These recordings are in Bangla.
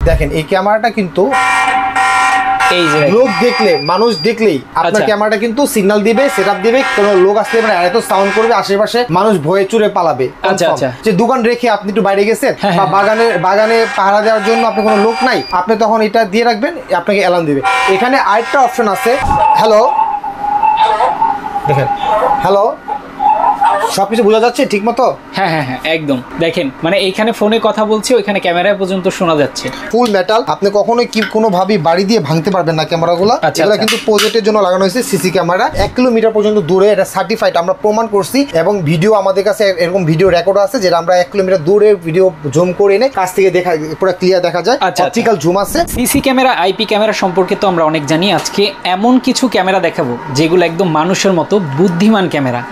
দেখেন এই ক্যামেরাটা কিন্তু এই যে লোক দেখলে মানুষ দেখলেই আপনার ক্যামেরাটা কিন্তু সিগন্যাল দিবে, সেটআপ দিবে, কোনো লোক আসলে মানে এত সাউন্ড করবে আশেপাশে মানুষ ভয়ে চুরে পালাবে। যে দোকান রেখে আপনি একটু বাইরে গেছেন বা বাগানে পাহারা দেওয়ার জন্য আপনি কোনো লোক নাই, আপনি তখন এটা দিয়ে রাখবেন, আপনাকে অ্যালার্ম দিবে। এখানে আরেকটা অপশন আছে, হ্যালো দেখেন, হ্যালো সবকিছু বোঝা যাচ্ছে ঠিক মতো? হ্যাঁ হ্যাঁ হ্যাঁ একদম। দেখেন মানে এইখানে ফোনে কথা বলছি, ওইখানে ক্যামেরায় পর্যন্ত শোনা যাচ্ছে। ফুল মেটাল, আপনি কখনোই কি কোনো ভাবে বাড়ি দিয়ে ভাঙতে পারবেন না ক্যামেরাগুলো। এগুলো কিন্তু প্রজেক্টের জন্য লাগানো হয়েছে সিসি ক্যামেরা। 1 কিলোমিটার পর্যন্ত দূরে এটা সার্টিফাইড, আমরা প্রমাণ করছি এবং ভিডিও আমাদের কাছে এরকম ভিডিও রেকর্ড আছে যেটা আমরা 1 কিলোমিটার দূরে ভিডিও জুম করে এনে কাছ থেকে দেখা পুরো ক্লিয়ার দেখা যায়। অপটিক্যাল জুম আছে। সিসি ক্যামেরা, আইপি ক্যামেরা সম্পর্কে তো আমরা অনেক জানি। আজকে এমন কিছু ক্যামেরা দেখাবো যেগুলো একদম মানুষের মতো বুদ্ধিমান ক্যামেরা,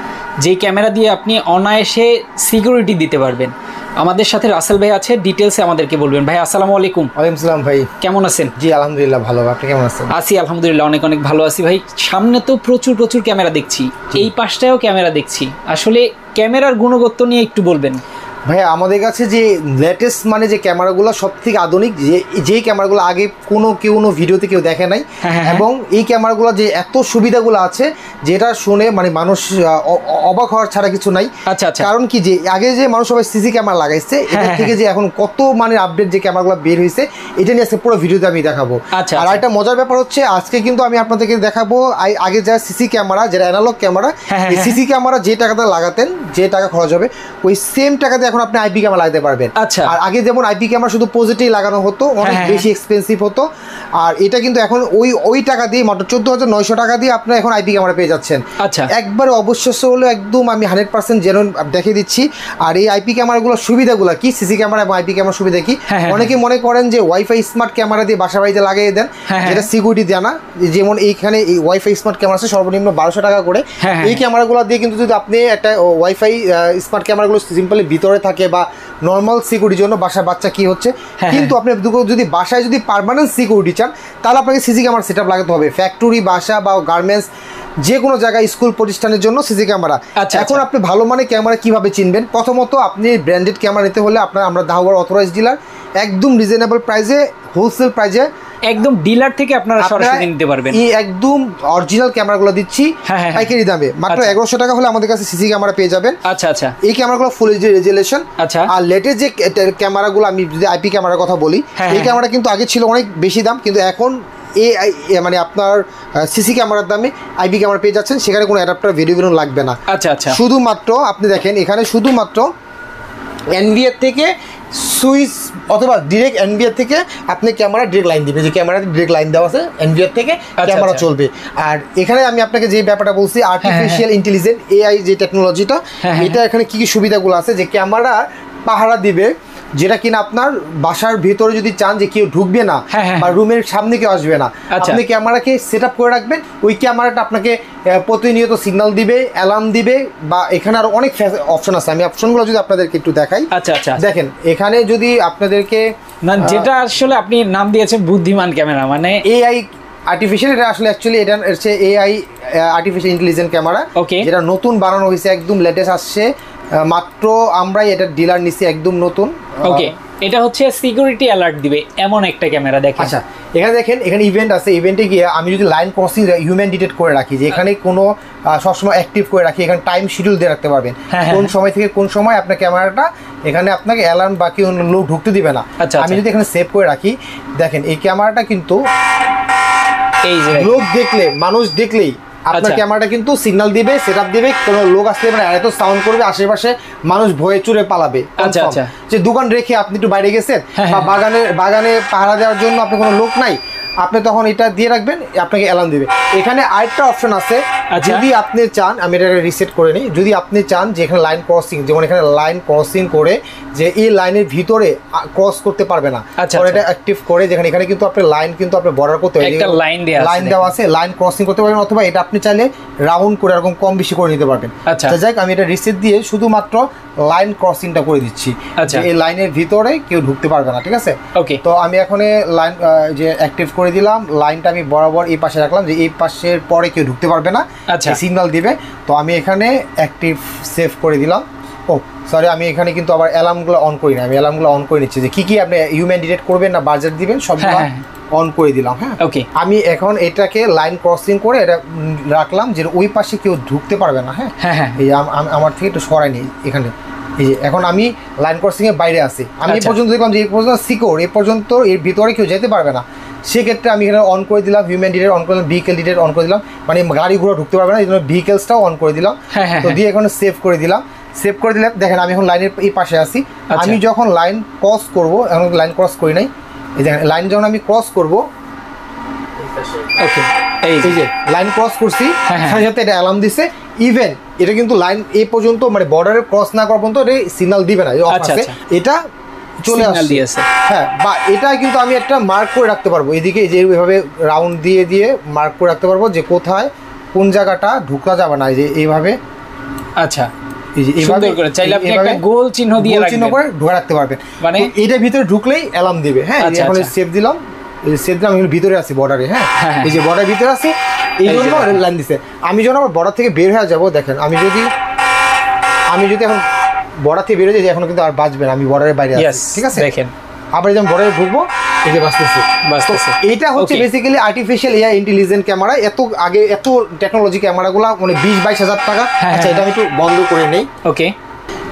যে ক্যামেরা দিয়ে আপনি অনায়াসে সিকিউরিটি দিতে পারবেন। আমাদের সাথে রাসেল ভাই আছে, ডিটেলসে আমাদেরকে বলবেন। ভাই আসসালামু আলাইকুম। ওয়ালাইকুম আসসালাম ভাই, কেমন আছেন? জি আলহামদুলিল্লাহ ভালো, আপনি কেমন আছেন? আছি আলহামদুলিল্লাহ, অনেক অনেক ভালো আছি ভাই। সামনে তো প্রচুর ক্যামেরা দেখছি, এই পাশটায়ও ক্যামেরা দেখছি, আসলে ক্যামেরার গুণগত নিয়ে একটু বলবেন। ভাইয়া আমাদের কাছে যে লেটেস্ট মানে যে ক্যামেরাগুলো সব থেকে আধুনিক, যেই ক্যামেরাগুলো আগে কোনো ভিডিওতে কেউ দেখে নাই, এবং এই ক্যামেরাগুলো যে এত সুবিধাগুলো আছে যেটা শুনে মানে মানুষ অবাক হওয়ার ছাড়া কিছু নাই। আচ্ছা আচ্ছা। কারণ কি যে আগে যে মানুষ সবাই সিসি ক্যামেরা লাগাইছে, এটা থেকে যে এখন কত মানে আপডেট যে ক্যামেরাগুলো বের হয়েছে, এটা নিয়ে আজকে পুরো ভিডিওতে আমি দেখাবো। আচ্ছা। আর একটা মজার ব্যাপার হচ্ছে আজকে কিন্তু আমি আপনাদেরকে দেখাবো আগে যা সিসি ক্যামেরা, যেটা অ্যানালগ ক্যামেরা, সিসি ক্যামেরা যে টাকাতে লাগাতেন, যে টাকা খরচ হবে, ওই সেম টাকাতে এখন আপনি আইপি ক্যামেরা লাগাতে পারবেন। আচ্ছা। আর আগে যেমন আইপি ক্যামেরা শুধু পজিটিভ লাগানো হতো, অনেক বেশি এক্সপেন্সিভ হতো, আর এটা কিন্তু এখন ওই টাকা দিয়ে মাত্র 14,900 টাকা দিয়ে আপনি এখন আইপি ক্যামেরা পেয়ে যাচ্ছেন। আচ্ছা। একবারে অবশ্যই হলো একদম আমি 100% জেনুইন দেখিয়ে দিচ্ছি। আর এই আইপি ক্যামেরাগুলোর সুবিধাগুলো কি, সিসি ক্যামেরা এবং আইপি ক্যামেরার সুবিধা কি? অনেকে মনে করেন যে ওয়াইফাই স্মার্ট ক্যামেরা দিয়ে বাসা বাড়িতে লাগিয়ে দেন, যেটা সিকিউরিটি দেয় না। যেমন এইখানে এই ওয়াইফাই স্মার্ট ক্যামেরা আছে সর্বনিম্ন 1200 টাকা করে। এই ক্যামেরাগুলো দিয়ে কিন্তু যদি আপনি একটা ওয়াইফাই স্মার্ট ক্যামেরাগুলো সিম্পলি ভিতরে থাকে বা নর্মাল সিকিউরিটির জন্য বাসায় বাচ্চা কি হচ্ছে, কিন্তু আপনি যদি বাসায় যদি পার্মানেন্ট সিকিউরিটি চান তাহলে আপনাকে সিসি ক্যামেরা সেটআপ লাগাতে হবে। ফ্যাক্টরি, বাসা বা গার্মেন্টস, যে কোনো জায়গায়, স্কুল প্রতিষ্ঠানের জন্য সিসি ক্যামেরা। এখন আপনি ভালো মানের ক্যামেরা কিভাবে চিনবেন? প্রথমত আপনি ব্র্যান্ডেড ক্যামেরা নিতে হলে আমরা দাহওয়ার অথরাইজ ডিলার, একদম রিজনেবল প্রাইসে, হোলসেল প্রাইসে, একদম ডিলার থেকে আপনারা সরাসরি নিতে পারবেন। এই একদম অরিজিনাল ক্যামেরাগুলো দিচ্ছি পাইকারি দামে মাত্র 1100 টাকা হলে আমাদের কাছে সিসি ক্যামেরা পেয়ে যাবেন। আচ্ছা আচ্ছা। এই ক্যামেরাগুলো ফুল এইচডি রেজুলেশন। আচ্ছা। আর লেটেস্ট যে ক্যামেরাগুলো, আমি যদি আইপি ক্যামেরার কথা বলি, এই ক্যামেরা কিন্তু আগে ছিল অনেক বেশি দাম, কিন্তু এখন মানে আপনার সিসি ক্যামেরার দামে আইপি ক্যামেরা পেয়ে যাচ্ছেন, সেখানে কোনো অ্যাডাপ্টার ভিডিও লাগবে না। আচ্ছা আচ্ছা। শুধুমাত্র আপনি দেখেন এখানে শুধুমাত্র এনভিআর থেকে সুইচ অথবা ডিরেক্ট এনভিআর থেকে আপনি ক্যামেরা ডিরেক্ট লাইন দিবে, যে ক্যামেরাতে ডিরেক্ট লাইন দেওয়া আছে, এনভিআর থেকে ক্যামেরা চলবে। আর এখানে আমি আপনাকে যে ব্যাপারটা বলছি, আর্টিফিশিয়াল ইন্টেলিজেন্স এআই যে টেকনোলজিটা, এটা এখানে কি কি সুবিধাগুলো আছে, যে ক্যামেরা পাহারা দিবে, যেটা কিনা আপনার বাসার ভিতরে যদি চান যে কেউ ঢুকবে না বা রুমের সামনে কেউ আসবে না, আপনি ক্যামেরাকে সেট আপ করে রাখবেন, ওই ক্যামেরাটা আপনাকে প্রতিনিয়ত সিগন্যাল দিবে, অ্যালার্ম দিবে, বা এখানে আরো অনেক অপশন আছে। আমি অপশনগুলো যদি আপনাদেরকে একটু দেখাই। আচ্ছা আচ্ছা। দেখেন এখানে যদি আপনাদেরকে, যেটা আসলে আপনি নাম দিয়েছেন বুদ্ধিমান ক্যামেরা, মানে এআই আর্টিফিশিয়াল, এটা আসলে অ্যাকচুয়ালি এটা হচ্ছে এআই আর্টিফিশিয়াল ইন্টেলিজেন্স ক্যামেরা, যেটা নতুন বানানো হয়েছে, একদম লেটেস্ট আসছে মাত্র। আমরাই এটা ডিলার নিছি, একদম নতুন। ওকে, এটা হচ্ছে সিকিউরিটি অ্যালার্ট দিবে এমন একটা ক্যামেরা। দেখেন আচ্ছা, এখানে দেখেন এখানে ইভেন্ট আছে, ইভেন্টে গিয়ে আমি যদি লাইন ক্রসিং হিউম্যান ডিটেক্ট করে রাখি, যে এখানে কোনো সবসময় অ্যাক্টিভ করে রাখি, এখানে টাইম শিডিউল দিয়ে রাখতে পারবেন, কোন সময় থেকে কোন সময় আপনার ক্যামেরাটা এখানে আপনাকে অ্যালার্ম বা কেউ লোক ঢুকতে দিবে না। আমি যদি এখানে সেভ করে রাখি, দেখেন এই ক্যামেরাটা কিন্তু এই যে লোক দেখলে, মানুষ দেখলেই আপনার ক্যামেরাটা কিন্তু সিগন্যাল দিবে, সেটআপ দিবে, কোনো লোক আসলে মানে এত সাউন্ড করবে আশেপাশে মানুষ ভয়ে চুরে পালাবে। আচ্ছা আচ্ছা। যে দোকান রেখে আপনি একটু বাইরে গেছেন বা বাগানে পাহারা দেওয়ার জন্য আপনি কোনো লোক নাই, আপনি তখন এটা দিয়ে রাখবেন, আপনাকে অ্যালার্ম দিবে। এখানে আরেকটা অপশন আছে, যদি আপনি চান, আমি এটা রিসেট করে নিই, যদি আপনি চান যে এখানে লাইন ক্রসিং, যেমন এখানে লাইন ক্রসিং করে যে এই লাইনের ভিতরে ক্রস করতে পারবে না, এটা অ্যাক্টিভ করে, যেখানে এখানে কিন্তু আপনি লাইন কিন্তু আপনি বর্ডার করতে পারবেন, একটা লাইন দেওয়া আছে, লাইন ক্রসিং করতে পারবেন, অথবা এটা আপনি চাইলে রাউন্ড করে এরকম কম বেশি করে নিতে পারবেন। আচ্ছা, যাক আমি এটা রিসেট দিয়ে শুধুমাত্র লাইন ক্রসিংটা করে দিচ্ছি, এই লাইনের ভিতরে কেউ ঢুকতে পারবে না। ঠিক আছে, ওকে। তো আমি এখন লাইন যে অ্যাক্টিভ করে দিলাম, লাইনটা আমি বরাবর এই পাশে রাখলাম, যে এই পাশের পরে কেউ ঢুকতে পারবে না, সিগন্যাল দিবে। তো আমি এখানে অ্যাক্টিভ সেভ করে দিলাম, ও সরি, আমি এখানে কিন্তু আবার অ্যালার্মগুলো অন করি না, আমি অ্যালার্মগুলো অন করে নিচ্ছি যে কি আপনি হিউম্যান ডিটেক্ট করবেন না বাজেট দিবেন সবগুলো অন করে দিলাম। হ্যাঁ ওকে, আমি এখন এটাকে লাইন ক্রসিং করে এটা রাখলাম যে ওই পাশে কেউ ঢুকতে পারবে না। হ্যাঁ হ্যাঁ, এই আমার থেকে একটু সরাই নিই এখানে। এই যে এখন আমি লাইন ক্রসিং এর বাইরে আছি, আমি এই পর্যন্ত দেখলাম যে এই পর্যন্ত সিকিউর, এই পর্যন্ত এর ভিতরে কেউ যেতে পারবে না। সেক্ষেত্রে আমি এখানে অন করে দিলাম হিউম্যান ডিটেক্ট অন করে দিলাম, ভেহিকেল ডিটেক্ট অন করে দিলাম, মানে গাড়ি ঘোড়া ঢুকতে পারবে না, এই জন্য ভেহিকেলসটাও অন করে দিলাম। তো দিয়ে এখন সেভ করে দিলাম। সেভ করে দিলে দেখেন আমি এখন লাইনের এই পাশে আছি। আমি যখন লাইন ক্রস করবো, এখন লাইন ক্রস করি নাই, এই দেখেন লাইন যখন আমি ক্রস করবো, ওকে এই যে লাইন ক্রস করছি, সাথে সাথে এটা অ্যালার্ম দিছে। ইভেন এটা কিন্তু লাইন এই পর্যন্ত মানে বর্ডারে ক্রস না করা পর্যন্ত এটা সিগন্যাল দিবে না, এটা চলে আসছে। হ্যাঁ, বা এটা কিন্তু আমি একটা মার্ক করে রাখতে পারবো এদিকে, যে এইভাবে রাউন্ড দিয়ে দিয়ে মার্ক করে রাখতে পারবো যে কোথায় কোন জায়গাটা ঢুকা যাবে না, এই যে এইভাবে। আচ্ছা, সুন্দর করে চাইলে আপনি একটা গোল চিহ্ন দিয়ে রাখবেন, চিহ্ন করে ঢোকা রাখতে পারবেন, মানে এটার ভিতরে ঢুকলেই অ্যালার্ম দিবে। হ্যাঁ, এখন সেভ দিলাম, সেভ দিলাম, আমি ভিতরে আছি বর্ডারে। হ্যাঁ, এই যে বর্ডারের ভিতরে আছি, এই জন্য লাইন দিছে। আমি যখন আমার বর্ডার থেকে বের হয়ে যাবো, দেখেন আমি যদি এখন বর্ডার থেকে বের হয়ে যাই, এখন কিন্তু আর বাঁচবে না, আমি বর্ডারের বাইরে আছি। ঠিক আছে, দেখেন আবার যখন বর্ডারে ঢুকবো, এই যে বাঁচতেছে। এটা হচ্ছে basically artificial AI intelligent camera. আগে এত টেকনোলজি ক্যামেরাগুলো মানে 20-22 হাজার টাকা। আচ্ছা, এটা আমি একটু বন্ধ করে নেই। ওকে,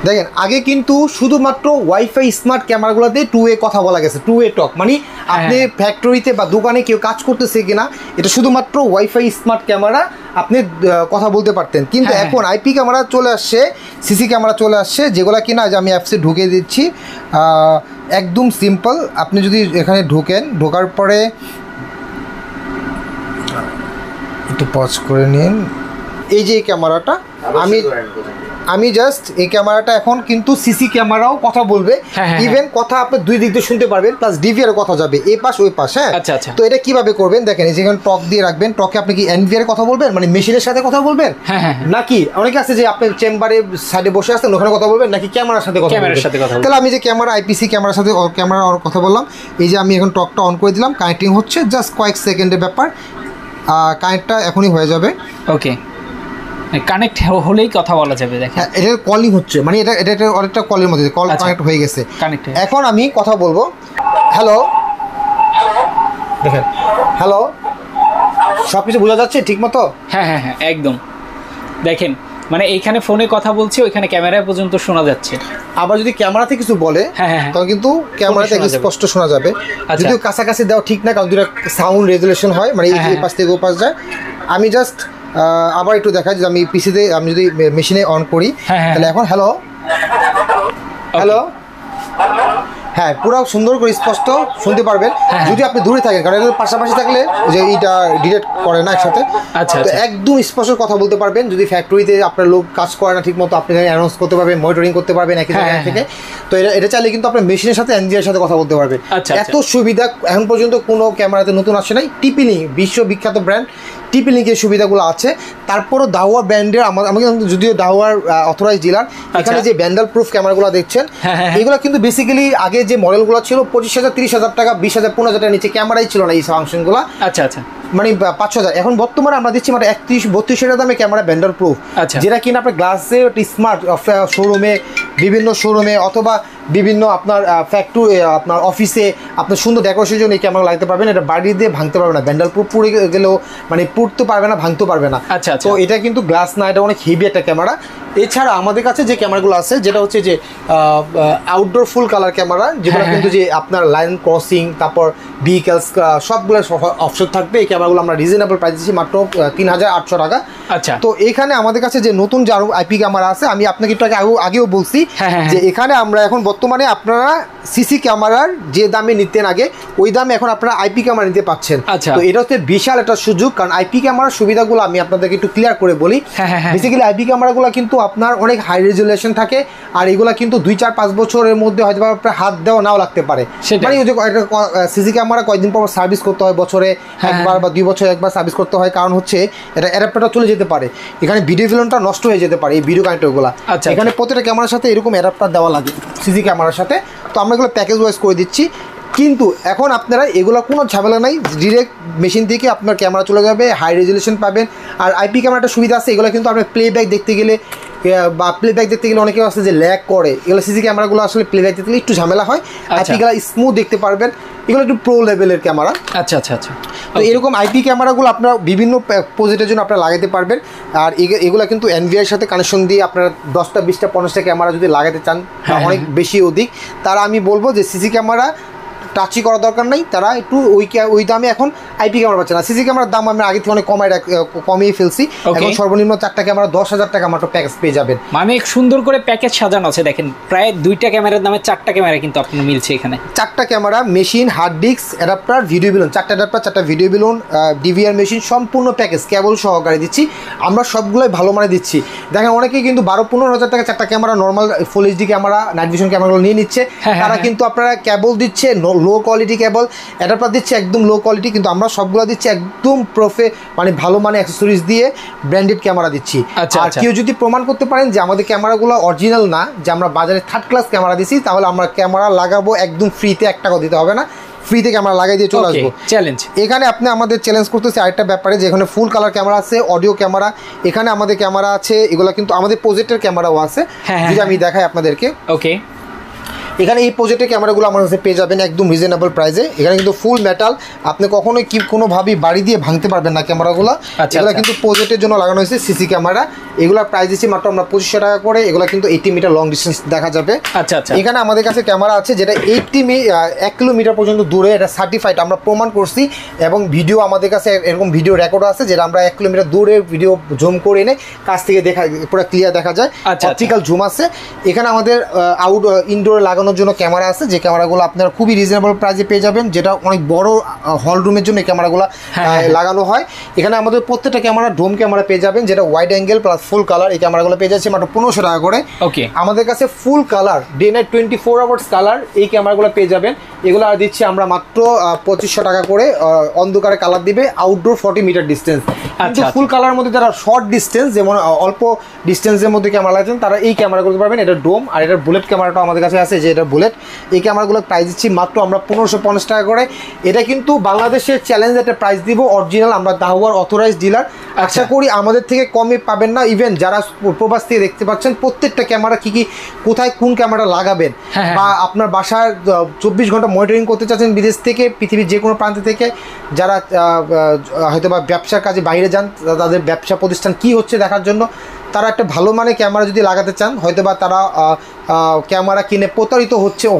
দেখেন আগে কিন্তু শুধুমাত্র ওয়াইফাই স্মার্ট ক্যামেরাগুলোতে 2 কথা বলা গেছে, 2 টক, মানে আপনি ফ্যাক্টরিতে বা দোকানে কেউ কাজ করতেছে কিনা, এটা শুধুমাত্র ওয়াইফাই স্মার্ট ক্যামেরা আপনি কথা বলতে পারতেন। কিন্তু এখন আইপি ক্যামেরা চলে আসছে, সিসি ক্যামেরা চলে আসছে, যেগুলো কিনা যে আমি অ্যাপসে ঢুকে দিচ্ছি। একদম সিম্পল, আপনি যদি এখানে ঢোকার পরে একটু পজ করে নিন। এই যে ক্যামেরাটা আমি জাস্ট এই ক্যামেরাটা এখন কিন্তু সিসি ক্যামেরাও কথা বলবে, ইভেন কথা আপনি দুই দিক দিয়ে শুনতে পারবেন, প্লাস ডিভিআর কথা যাবে এই পাশ ওই পাশ। হ্যাঁ, তো এটা কিভাবে করবেন দেখেন, এই যেখানে টক দিয়ে রাখবেন, টকে আপনি কি এনভিআর কথা বলবেন, মানে মেশিনের সাথে কথা বলবেন, নাকি অনেকে আছে যে আপনি চেম্বারে সাইডে বসে আছেন ওখানে কথা বলবেন, নাকি ক্যামেরার সাথে কথা বলবেন। তাহলে আমি যে ক্যামেরা আইপিসি ক্যামেরার সাথে কথা বললাম, এই যে আমি এখন টকটা অন করে দিলাম, কানেক্টিং হচ্ছে, জাস্ট কয়েক সেকেন্ডের ব্যাপার, কানেক্টটা এখনই হয়ে যাবে। ওকে, কানেক্ট হলেই কথা বলা যাবে। দেখেন এটা কলিং হচ্ছে, মানে এটা অনেকটা কলের মধ্যে কল কানেক্ট হয়ে গেছে। এখন আমি কথা বলবো, হ্যালো, দেখেন হ্যালো, সব কিছু বোঝা যাচ্ছে ঠিক মতো? হ্যাঁ, একদম। দেখেন মানে এইখানে ফোনে কথা বলছি, ওইখানে ক্যামেরায় পর্যন্ত শোনা যাচ্ছে। আবার যদি ক্যামেরাতে কিছু বলে তখন কিন্তু ক্যামেরাতে স্পষ্ট শোনা যাবে। যদিও কাছাকাছি দেওয়া ঠিক না, কারণ দুটো সাউন্ড রেজুলেশন হয়, মানে এই পাশ থেকে ও পাশ যায়। আমি জাস্ট আবার একটু দেখাই যে আমি পিসিতে আমি যদি মেশিনে অন করি, তাহলে এখন হ্যালো, হ্যাঁ পুরো সুন্দর করে স্পষ্ট শুনতে পারবেন। যদি আপনি দূরে থাকেন, কারণ এগুলো পাশাপাশি থাকলে যে এইটা ডিটেক্ট করে না একসাথে, তো একদম স্পষ্ট কথা বলতে পারবেন। যদি ফ্যাক্টরিতে আপনার লোক কাজ করে না ঠিক মতো, আপনি অ্যানাউন্স করতে পারবেন, মনিটরিং করতে পারবেন একই জায়গা থেকে। তো এটা চাইলে কিন্তু আপনার মেশিনের সাথে এনজিআর সাথে কথা বলতে পারবেন। এত সুবিধা এখন পর্যন্ত কোনো ক্যামেরাতে নতুন আসে নাই। টিপি-লিঙ্ক বিশ্ববিখ্যাত ব্র্যান্ড, টিপি-লিঙ্কের সুবিধাগুলো আছে। তারপরও দাওয়া ব্র্যান্ডের আমাকে যদিও দাওয়ার অথরাইজ ডিলার, এখানে যে ব্যান্ডাল প্রুফ ক্যামেরাগুলো দেখছেন, এগুলো কিন্তু বেসিক্যালি আগে যে মডেলগুলো ছিল 25,000, 30,000 টাকা, 20,000, 15,000 টাকার নিচে ক্যামেরাই ছিল না এই ফাংশনগুলো। মানে 5,000। এখন বর্তমানে আমরা দিচ্ছি মানে 31-32 টাকা দামে ক্যামেরা ব্যান্ডাল প্রুফ, যেটা কিনা আপনার গ্লাসে স্মার্ট শোরুমে, বিভিন্ন শোরুমে অথবা বিভিন্ন আপনার ফ্যাক্টরি, আপনার অফিসে আপনার সুন্দর ডেকোরেশনের জন্য এই ক্যামেরা লাগতে পারবেন। এটা বাড়ি দিয়ে ভাঙতে পারবে না, ব্যান্ডাল প্রুফ পুড়ে গেলেও মানে পুড়তে পারবে না, ভাঙতে পারবে না। তো এটা কিন্তু গ্লাস না, এটা অনেক হেভি একটা ক্যামেরা। এছাড়া আমাদের কাছে যে ক্যামেরাগুলো আছে, যেটা হচ্ছে যে আউটডোর ফুল কালার ক্যামেরা, যেগুলো কিন্তু যে আপনার লাইন ক্রসিং, তারপর ভেহিকেলস সবগুলো অপশন থাকবে। এই ক্যামেরাগুলো আমরা রিজনেবল প্রাইস দিচ্ছি মাত্র 3,800 টাকা। তো এখানে আমাদের কাছে যে নতুন যে আরো আইপি ক্যামেরা আছে, আমি আপনাকে একটু আগেও বলছি যে এখানে আমরা এখন বর্তমানে আপনারা সিসি ক্যামেরার যে দামে নিতেন আগে, ওই দামে এখন আপনারা আইপি ক্যামেরা নিতে পাচ্ছেন। তো এটা হচ্ছে বিশাল একটা সুযোগ, কারণ আইপি ক্যামেরার সুবিধাগুলো আমি আপনাদেরকে একটু ক্লিয়ার করে বলি। বেসিক্যালি আইপি ক্যামেরাগুলো কিন্তু আপনার অনেক হাই রেজুলেশন থাকে, আর এগুলা কিন্তু 2-4-5 বছরের মধ্যে হয়তো আপনার হাত দেওয়া নাও লাগতে পারে। মানে সিসি ক্যামেরা কয়েকদিন পর সার্ভিস করতে হয়, বছরে একবার বা 2 বছরে একবার সার্ভিস করতে হয়, কারণ হচ্ছে এটা অ্যাডাপ্টারটা চলে যেতে পারে, এখানে ভিডিও ফিল্মটা নষ্ট হয়ে যেতে পারে, এই ভিডিও কানেক্টরগুলো। এখানে প্রত্যেকটা ক্যামেরার সাথে এরকম অ্যাডাপ্টার দেওয়া লাগে সিসি ক্যামেরার সাথে। তো আমরা এগুলো প্যাকেজ ওয়াইজ করে দিচ্ছি। কিন্তু এখন আপনারা এগুলো কোনো ঝামেলা নাই, ডিরেক্ট মেশিন থেকে আপনার ক্যামেরা চলে যাবে, হাই রেজুলেশন পাবেন। আর আইপি ক্যামেরাটা সুবিধা আছে, এগুলো কিন্তু আপনার প্লেব্যাক দেখতে গেলে বা প্লেব্যাক দেখতে গেলে অনেকে আছে যে ল্যাগ করে, এগুলো সিসি ক্যামেরাগুলো আসলে প্লেব্যাক দেখতে গেলে একটু ঝামেলা হয়, আইপিগুলো স্মুথ দেখতে পারবেন, এগুলো একটু প্রো লেভেলের ক্যামেরা। আচ্ছা আচ্ছা আচ্ছা। তো এরকম আইপি ক্যামেরাগুলো আপনারা বিভিন্ন প্রজেক্টের জন্য আপনারা লাগাতে পারবেন। আর এগুলো কিন্তু এনভিআর সাথে কানেকশন দিয়ে আপনারা 10টা 20টা 50টা ক্যামেরা যদি লাগাতে চান অনেক বেশি অধিক, তারা আমি বলবো যে সিসি ক্যামেরা টাচই করার দরকার নেই, তারা একটু ওই দামে এখন আইপি ক্যামেরা পাচ্ছে না। সিসি ক্যামেরার দাম আমরা আগে থেকে অনেক কমিয়ে ফেলছি, এখন সর্বনিম্ন 4টা ক্যামেরা 10,000 টাকা মাত্র প্যাকেজ পেয়ে যাবেন। মানে সুন্দর করে প্যাকেজ সাজানো আছে, দেখেন প্রায় 2টা ক্যামেরার দামে 4টা ক্যামেরা কিন্তু আপনার মিলছে এখানে। 4টা camera, machine, hard disk, adapter, video balun, 4টা অ্যাডাপ্টার, 4টা ভিডিও বিলুন, ডিভিআর মেশিন, সম্পূর্ণ প্যাকেজ কেবল সহকারে দিচ্ছি আমরা, সবগুলোই ভালো মানে দিচ্ছি। দেখেন অনেকেই কিন্তু 12-15 হাজার টাকা 4টা camera normal full HD camera, night vision ক্যামেরাগুলো নিয়ে নিচ্ছে, তারা কিন্তু আপনারা কেবল দিচ্ছে লো কোয়ালিটি কেবল, অ্যাডাপ্টার দিচ্ছে একদম লো কোয়ালিটি, কিন্তু আমরা সবগুলো দিচ্ছি একদম মানে ভালো মানে অ্যাক্সেসরিজ দিয়ে ব্র্যান্ডেড ক্যামেরা দিচ্ছি। আর কেউ যদি প্রমাণ করতে পারেন যে আমাদের ক্যামেরাগুলো অরিজিনাল না, যে আমরা বাজারে 3rd ক্লাস ক্যামেরা দিচ্ছি, তাহলে আমরা ক্যামেরা লাগাবো একদম ফ্রিতে, 1 টাকাও দিতে হবে না, ফ্রিতে ক্যামেরা লাগাই দিয়ে চলে আসবো। চ্যালেঞ্জ এখানে আপনি আমাদের চ্যালেঞ্জ করতেছে আরেকটা ব্যাপারে, যে এখানে ফুল কালার ক্যামেরা আছে, অডিও ক্যামেরা, এখানে আমাদের ক্যামেরা আছে, এগুলো কিন্তু আমাদের প্রজেক্টের ক্যামেরাও আছে, যদি আমি দেখাই আপনাদেরকে। ওকে, এখানে এই প্রজেক্টের ক্যামেরাগুলো আমার কাছে পেয়ে যাবেন একদম রিজনেবল প্রাইসে। এখানে কিন্তু ফুল মেটাল, আপনি কখনোই কোনোভাবেই বাড়ি দিয়ে ভাঙতে পারবেন না ক্যামেরাগুলো। এগুলো কিন্তু প্রজেক্টের জন্য লাগানো হয়েছে সিসি ক্যামেরা, এগুলোর প্রাইস দিচ্ছি মাত্র আমরা 2500 টাকা করে। এগুলো কিন্তু 80 মিটার লং ডিস্টেন্স দেখা যাবে। আচ্ছা আচ্ছা। এখানে আমাদের কাছে ক্যামেরা আছে যেটা 1 কিলোমিটার পর্যন্ত দূরে, এটা সার্টিফাইড, আমরা প্রমাণ করছি, এবং ভিডিও আমাদের কাছে এরকম ভিডিও রেকর্ড আছে, যেটা আমরা 1 কিলোমিটার দূরে ভিডিও জুম করে এনে কাছ থেকে পুরো ক্লিয়ার দেখা যায়, অপটিক্যাল জুম আছে। এখানে আমাদের ইনডোরে লাগানোর জন্য ক্যামেরা আছে, যে ক্যামেরাগুলো আপনারা খুবই রিজনেবল প্রাইসে পেয়ে যাবেন, যেটা অনেক বড় হল রুমের জন্য এই ক্যামেরাগুলো লাগানো হয়। এখানে আমাদের প্রত্যেকটা ক্যামেরা ডোম ক্যামেরা পেয়ে যাবেন, যেটা wide angle plus full colour, এই ক্যামেরাগুলো পেয়ে যাচ্ছে মাত্র 1500 টাকা করে। ওকে, আমাদের কাছে full colour day night 24 hours colour এই ক্যামেরাগুলো পেয়ে যাবেন, এগুলো আর দিচ্ছি আমরা মাত্র 2500 টাকা করে। অন্ধকারে কালার দিবে, আউটডোর 40 মিটার ডিস্টেন্স। কিন্তু ফুল কালারের মধ্যে যারা শর্ট ডিস্টেন্স, যেমন অল্প ডিস্টেন্সের মধ্যে ক্যামেরা লাগছেন, তারা এই ক্যামেরাগুলো পাবেন। এটা ডোম, আর এটার বুলেট ক্যামেরাটা আমাদের কাছে আছে, যে এটা বুলেট। এই ক্যামেরাগুলোর প্রাইস দিচ্ছি মাত্র আমরা 1550 টাকা করে। এটা কিন্তু বাংলাদেশের চ্যালেঞ্জ একটা প্রাইস দিব, অরিজিনাল, আমরা দাহুয়ার অথরাইজড ডিলার। আশা করি আমাদের থেকে কমে পাবেন না। ইভেন যারা প্রবাস থেকে দেখতে পাচ্ছেন, প্রত্যেকটা ক্যামেরা কি কোথায় কোন ক্যামেরা লাগাবেন, বা আপনার বাসায় 24 ঘন্টা মনিটরিং করতে চাচ্ছেন বিদেশ থেকে, পৃথিবীর যে কোনো প্রান্ত থেকে, যারা হয়তো বা ব্যবসার কাজে বাইরে যান, তাদের ব্যবসা প্রতিষ্ঠান কি হচ্ছে দেখার জন্য, তারা একটা ভালো মানের ক্যামেরা যদি লাগাতে চান, হয়তো বা তারা ক্যামেরা কিনে প্রতারিত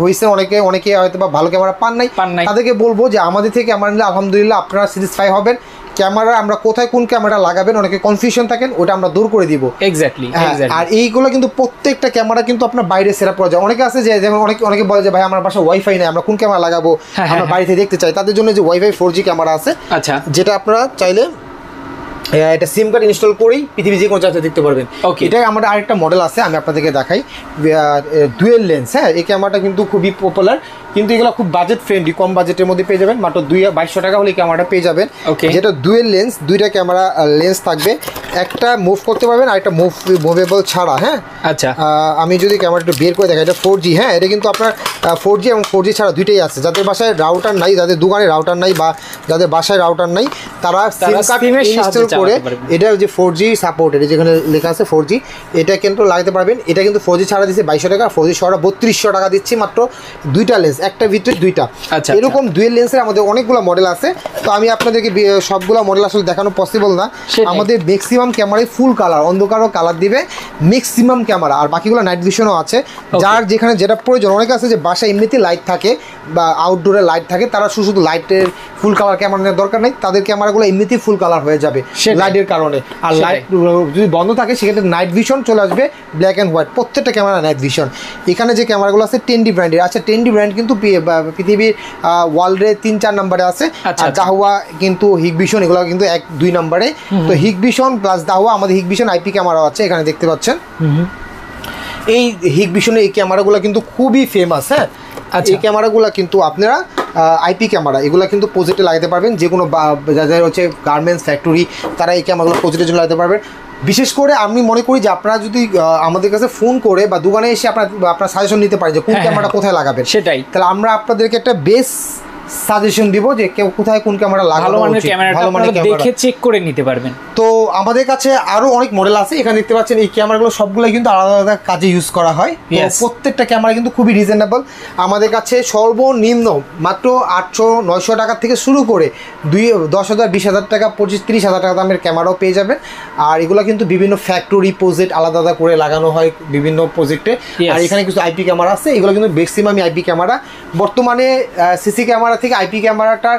হয়েছে, অনেকে হয়তো বা ভালো ক্যামেরা পান নাই, তাদেরকে বলবো যে আমাদের থেকে ক্যামেরা নিলে আলহামদুলিল্লাহ আপনারা স্যাটিসফাই হবেন। ক্যামেরা আমরা কোথায় কোন ক্যামেরা লাগাবেন অনেকে কনফিউশন থাকেন, ওটা আমরা দূর করে দিব। এক্স্যাক্টলি। আর এইগুলো কিন্তু প্রত্যেকটা ক্যামেরা কিন্তু আপনার বাইরে সেরা করা যায়। অনেকে আছে যে, যেমন অনেকে বলে যে ভাই আমার বাসায় ওয়াইফাই নেই, আমরা কোন ক্যামেরা লাগাবো, আমরা বাড়িতে দেখতে চাই, তাদের জন্য যে ওয়াইফাই 4G ক্যামেরা আছে, আচ্ছা, যেটা আপনারা চাইলে এটা সিম কার্ড ইনস্টল করেই পৃথিবী যে কোনো জায়গায় দেখতে পারবেন। এটাই আমাদের আরেকটা মডেল আছে, আমি আপনাদেরকে দেখাই, ডুয়েল লেন্স। হ্যাঁ, এই ক্যামেরাটা কিন্তু খুবই পপুলার, কিন্তু এগুলো খুব বাজেট ফ্রেন্ডলি, কম বাজেটের মধ্যে পেয়ে যাবেন, মাত্র 2200 টাকা হলে ক্যামেরাটা পেয়ে যাবেন। যেটা ডুয়েল লেন্স, 2টা ক্যামেরা লেন্স থাকবে, একটা মুভ করতে পারবেন আর একটা মুভেবল ছাড়া। হ্যাঁ, আচ্ছা, আমি যদি ক্যামেরাটা বের করে দেখাই, এটা 4G। হ্যাঁ, এটা কিন্তু আপনার 4G এবং 4G ছাড়া দুইটাই আছে। যাদের বাসায় রাউটার নাই, যাদের দোকানে রাউটার নাই, বা যাদের বাসায় রাউটার নাই, তারা সিম কার্ড ইনস্টল করে, এটা যে 4G সাপোর্ট, এটা যেখানে লেখা আছে 4G, এটা কিন্তু লাগাতে পারবেন। এটা কিন্তু 4G ছাড়া দিচ্ছে 2200 টাকা, 4G ছাড়া 3200 টাকা দিচ্ছি, মাত্র 2টা লেন্স, একটা ভিতরে 2টা। এরকম ডুয়েল লেন্সের আমাদের অনেকগুলো মডেল আছে, তো আমি আপনাদেরকে সবগুলো মডেল আসলে দেখানো পসিবল না। আমাদের ম্যাক্সিমাম ক্যামেরায় ফুল কালার, অন্ধকারও কালার দিবে ম্যাক্সিমাম ক্যামেরা, আর বাকিগুলো নাইট ভিশনও আছে, যার যেখানে যেটা প্রয়োজন। অনেকে আছে যে বাসায় এমনিতে লাইট থাকে বা আউটডোরে লাইট থাকে, তারা শুধু লাইটের ফুল কালার ক্যামেরা নেওয়ার দরকার নেই, তাদের ক্যামেরাগুলো এমনিতেই ফুল কালার হয়ে যাবে লাইটের কারণে। আর লাইট যদি বন্ধ থাকে সেক্ষেত্রে নাইট ভিশন চলে আসবে, ব্ল্যাক অ্যান্ড হোয়াইট, প্রত্যেকটা ক্যামেরা নাইট ভিশন। এখানে যে ক্যামেরাগুলো আছে 10D ব্র্যান্ডের। আচ্ছা, 10D ব্র্যান্ড কিন্তু পৃথিবীর ওয়ার্ল্ডে 3-4 নম্বরে আছে, আর দাহুয়া কিন্তু হিগভিশন, এগুলো কিন্তু 1-2 নম্বরে। তো হিগভিশন প্লাস দাহুয়া, আমাদের হিগভিশন আইপি ক্যামেরাও আছে, এখানে দেখতে পাচ্ছেন। এই হিগভিশনের এই ক্যামেরাগুলো কিন্তু খুবই ফেমাস। হ্যাঁ, এই ক্যামেরাগুলো কিন্তু আপনারা আইপি ক্যামেরা, এগুলো কিন্তু প্রজেক্টে লাগাতে পারবেন, যে কোনো যাদের হচ্ছে গার্মেন্টস ফ্যাক্টরি, তারা এই ক্যামেরাগুলো প্রজেক্টের জন্য লাগাতে পারবেন। বিশেষ করে আমি মনে করি যে আপনারা যদি আমাদের কাছে ফোন করে বা দোকানে এসে আপনার সাজেশন নিতে পারেন যে কোন ক্যামেরাটা কোথায় লাগাবেন, সেটাই, তাহলে আমরা আপনাদেরকে একটা বেস্ট সাজেশন দিব যে কেউ কোথায় কোন ক্যামেরা লাগানো উচিত, ভালো মানের ক্যামেরা দেখে চেক করে নিতে পারবেন। তো আমাদের কাছে আরো অনেক মডেল আছে, এখানে দেখতে পাচ্ছেন এই ক্যামেরাগুলো সবগুলো কিন্তু আলাদা আলাদা কাজে ইউজ করা হয়। তো প্রত্যেকটা ক্যামেরা কিন্তু খুবই রিজনেবল। আমাদের কাছে সর্বনিম্ন মাত্র 800-900 টাকা থেকে শুরু করে 10,000, 20,000 টাকা, 25-30,000 টাকা দামের ক্যামেরাও পেয়ে যাবেন। আর এগুলো কিন্তু বিভিন্ন ফ্যাক্টরি প্রজেক্ট আলাদা আলাদা করে লাগানো হয় বিভিন্ন প্রজেক্টে। আর এখানে কিছু আইপি ক্যামেরা আছে, এগুলো কিন্তু ম্যাক্সিমাম আইপি ক্যামেরা। বর্তমানে সিসি ক্যামেরা থেকে আইপি ক্যামেরাটার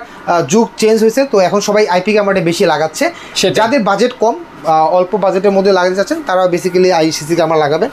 যুগ চেঞ্জ হয়েছে, তো এখন সবাই আইপি ক্যামেরাটা বেশি লাগাচ্ছে। যাদের বাজেট কম, অল্প বাজেটের মধ্যে লাগাতে চাচ্ছেন তারা বেসিক্যালি সিসি ক্যামেরা লাগাবেন।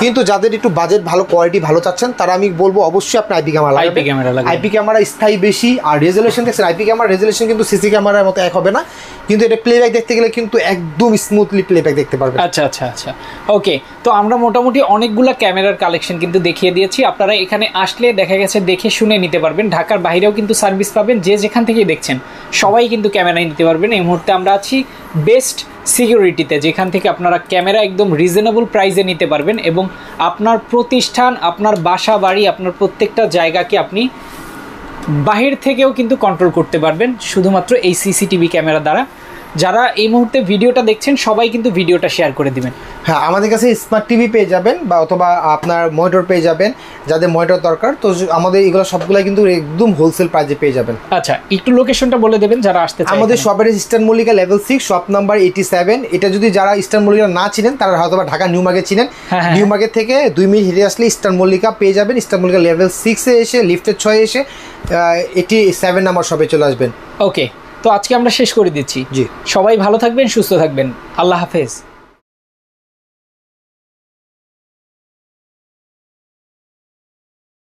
কিন্তু যাদের একটু বাজেট ভালো, কোয়ালিটি ভালো চাচ্ছেন, তারা আমি বলবো অবশ্যই আপনি আইপি ক্যামেরা লাগাবেন। আইপি ক্যামেরা স্থায়ী বেশি, আর রেজুলেশন দেখছেন আইপি ক্যামেরা রেজুলেশন কিন্তু সিসি ক্যামেরার মতো এক হবে না, কিন্তু এটা প্লেব্যাক দেখতে গেলে কিন্তু একদম স্মুথলি প্লেব্যাক দেখতে পারবেন। আচ্ছা আচ্ছা আচ্ছা, ওকে। তো আমরা মোটামুটি অনেকগুলো ক্যামেরার কালেকশন কিন্তু দেখিয়ে দিয়েছি। আপনারা এখানে আসলে দেখা গেছে দেখে শুনে নিতে পারবেন। ঢাকার বাইরেও কিন্তু সার্ভিস পাবেন, যে যেখান থেকে দেখছেন সবাই কিন্তু ক্যামেরা নিতে পারবেন। এই মুহূর্তে আমরা আছি বেস্ট সিকিউরিটিতে, যেখান থেকে আপনারা ক্যামেরা একদম রিজনেবল প্রাইসে নিতে পারবেন এবং আপনার প্রতিষ্ঠান, আপনার বাসা বাড়ি, আপনার প্রত্যেকটা জায়গাকে আপনি বাহির থেকেও কিন্তু কন্ট্রোল করতে পারবেন শুধুমাত্র এই সিসিটিভি ক্যামেরা দ্বারা। যারা এই মুহূর্তে ভিডিওটা দেখছেন সবাই কিন্তু ভিডিওটা শেয়ার করে দিবেন। হ্যাঁ, আমাদের কাছে স্মার্ট টিভি পেয়ে যাবেন বা অথবা আপনার মনিটর পেয়ে যাবেন, যাদের মনিটর দরকার। তো আমাদের এগুলো সবগুলো কিন্তু একদম হোলসেল প্রাইসে পেয়ে যাবেন। আচ্ছা, একটু লোকেশনটা বলে দেবেন যারা আসতে চায়। আমাদের শপের eastern Mallika level 6, shop number 87। এটা যদি যারা ইস্টার্ন মল্লিকা না চিনেন তারা হয়তো বা ঢাকা নিউ মার্কেট চিনেন। নিউ মার্কেট থেকে 2 মিনিট হেঁটে আসলে ইস্টার্ন মল্লিকা পেয়ে যাবেন। ইস্টার্ন মল্লিকা লেভেল 6-এ এসে লিফটের 6-এ এসে 87 নাম্বার শপে চলে আসবেন। ওকে, তো আজকে আমরা শেষ করে দিচ্ছি। জি, সবাই ভালো থাকবেন, সুস্থ থাকবেন, আল্লাহ হাফেজ।